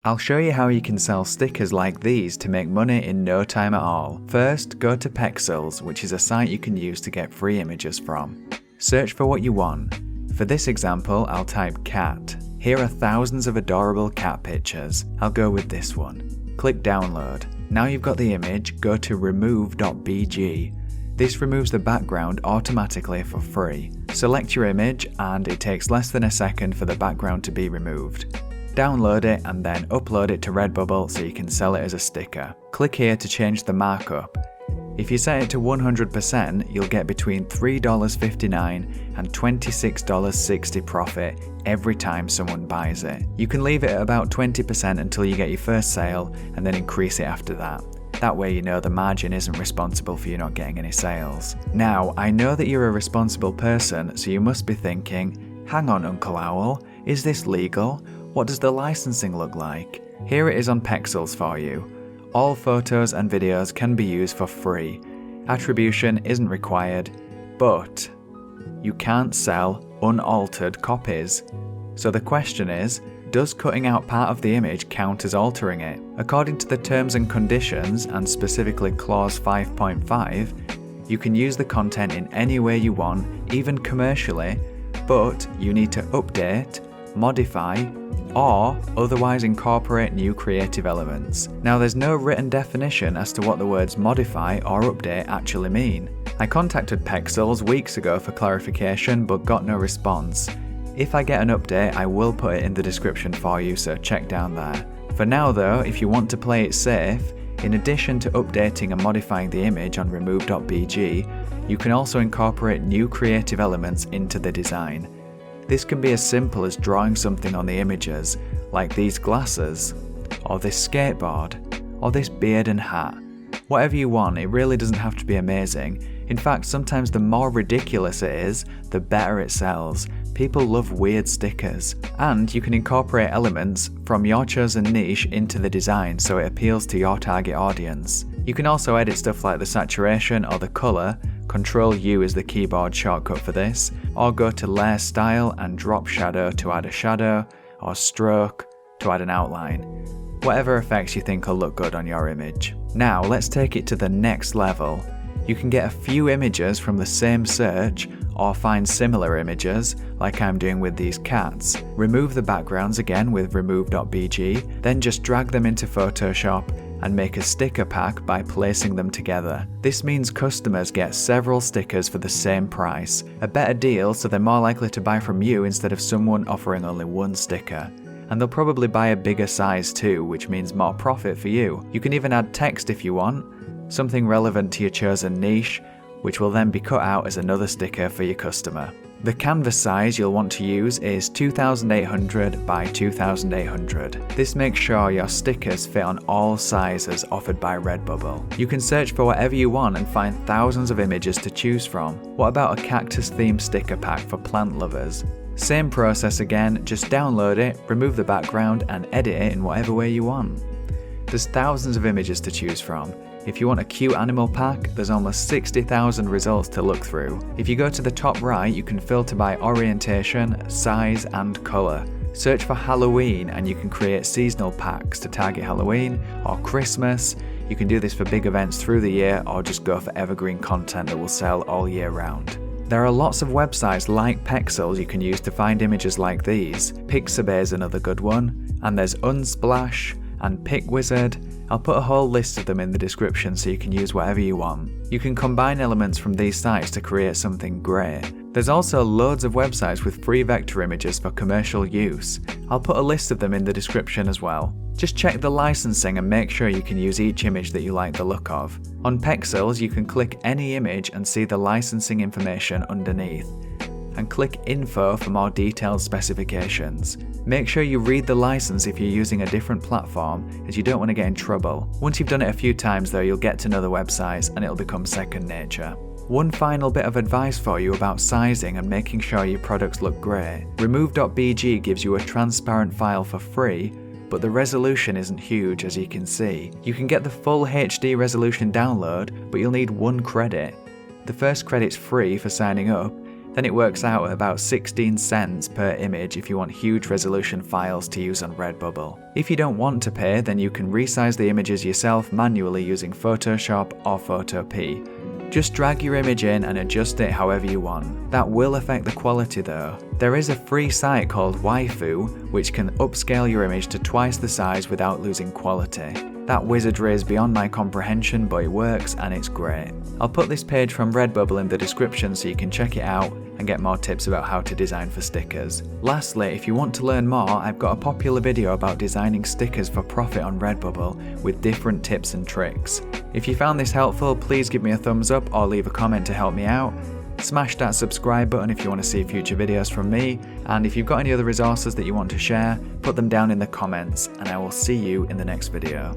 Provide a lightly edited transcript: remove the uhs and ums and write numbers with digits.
I'll show you how you can sell stickers like these to make money in no time at all. First, go to Pexels, which is a site you can use to get free images from. Search for what you want. For this example, I'll type cat. Here are thousands of adorable cat pictures. I'll go with this one. Click download. Now you've got the image, go to remove.bg. This removes the background automatically for free. Select your image and it takes less than a second for the background to be removed. Download it and then upload it to Redbubble so you can sell it as a sticker. Click here to change the markup. If you set it to 100%, you'll get between $3.59 and $26.60 profit every time someone buys it. You can leave it at about 20% until you get your first sale and then increase it after that. That way you know the margin isn't responsible for you not getting any sales. Now, I know that you're a responsible person, so you must be thinking, hang on Uncle Owl, is this legal? What does the licensing look like? Here it is on Pexels for you. All photos and videos can be used for free. Attribution isn't required, but you can't sell unaltered copies. So the question is, does cutting out part of the image count as altering it? According to the terms and conditions, and specifically clause 5.5, you can use the content in any way you want, even commercially, but you need to update, modify, or otherwise incorporate new creative elements. Now there's no written definition as to what the words modify or update actually mean. I contacted Pexels weeks ago for clarification but got no response. If I get an update, I will put it in the description for you, so check down there. For now though, if you want to play it safe, in addition to updating and modifying the image on remove.bg, you can also incorporate new creative elements into the design. This can be as simple as drawing something on the images, like these glasses, or this skateboard, or this beard and hat. Whatever you want, it really doesn't have to be amazing. In fact, sometimes the more ridiculous it is, the better it sells. People love weird stickers. And you can incorporate elements from your chosen niche into the design so it appeals to your target audience. You can also edit stuff like the saturation or the colour. Ctrl-U is the keyboard shortcut for this, or go to Layer Style and drop Shadow to add a shadow, or Stroke to add an outline. Whatever effects you think will look good on your image. Now let's take it to the next level. You can get a few images from the same search, or find similar images, like I'm doing with these cats. Remove the backgrounds again with remove.bg, then just drag them into Photoshop and make a sticker pack by placing them together. This means customers get several stickers for the same price, a better deal so they're more likely to buy from you instead of someone offering only one sticker. And they'll probably buy a bigger size too, which means more profit for you. You can even add text if you want, something relevant to your chosen niche, which will then be cut out as another sticker for your customer. The canvas size you'll want to use is 2800 by 2800. This makes sure your stickers fit on all sizes offered by Redbubble. You can search for whatever you want and find thousands of images to choose from. What about a cactus themed sticker pack for plant lovers? Same process again, just download it, remove the background and edit it in whatever way you want. There's thousands of images to choose from. If you want a cute animal pack, there's almost 60,000 results to look through. If you go to the top right, you can filter by orientation, size and colour. Search for Halloween and you can create seasonal packs to target Halloween or Christmas. You can do this for big events through the year or just go for evergreen content that will sell all year round. There are lots of websites like Pexels you can use to find images like these. Pixabay is another good one, and there's Unsplash and PicWizard. I'll put a whole list of them in the description so you can use whatever you want. You can combine elements from these sites to create something great. There's also loads of websites with free vector images for commercial use. I'll put a list of them in the description as well. Just check the licensing and make sure you can use each image that you like the look of. On Pexels, you can click any image and see the licensing information underneath. And click Info for more detailed specifications. Make sure you read the license if you're using a different platform, as you don't want to get in trouble. Once you've done it a few times though, you'll get to know the websites and it'll become second nature. One final bit of advice for you about sizing and making sure your products look great. Remove.bg gives you a transparent file for free, but the resolution isn't huge as you can see. You can get the full HD resolution download, but you'll need 1 credit. The first credit's free for signing up, Then it works out at about 16 cents per image if you want huge resolution files to use on Redbubble. If you don't want to pay, then you can resize the images yourself manually using Photoshop or Photopea. Just drag your image in and adjust it however you want. That will affect the quality though. There is a free site called Waifu, which can upscale your image to twice the size without losing quality. That wizardry is beyond my comprehension, but it works and it's great. I'll put this page from Redbubble in the description so you can check it out and get more tips about how to design for stickers. Lastly, if you want to learn more, I've got a popular video about designing stickers for profit on Redbubble with different tips and tricks. If you found this helpful, please give me a thumbs up or leave a comment to help me out. Smash that subscribe button if you want to see future videos from me, and if you've got any other resources that you want to share, put them down in the comments and I will see you in the next video.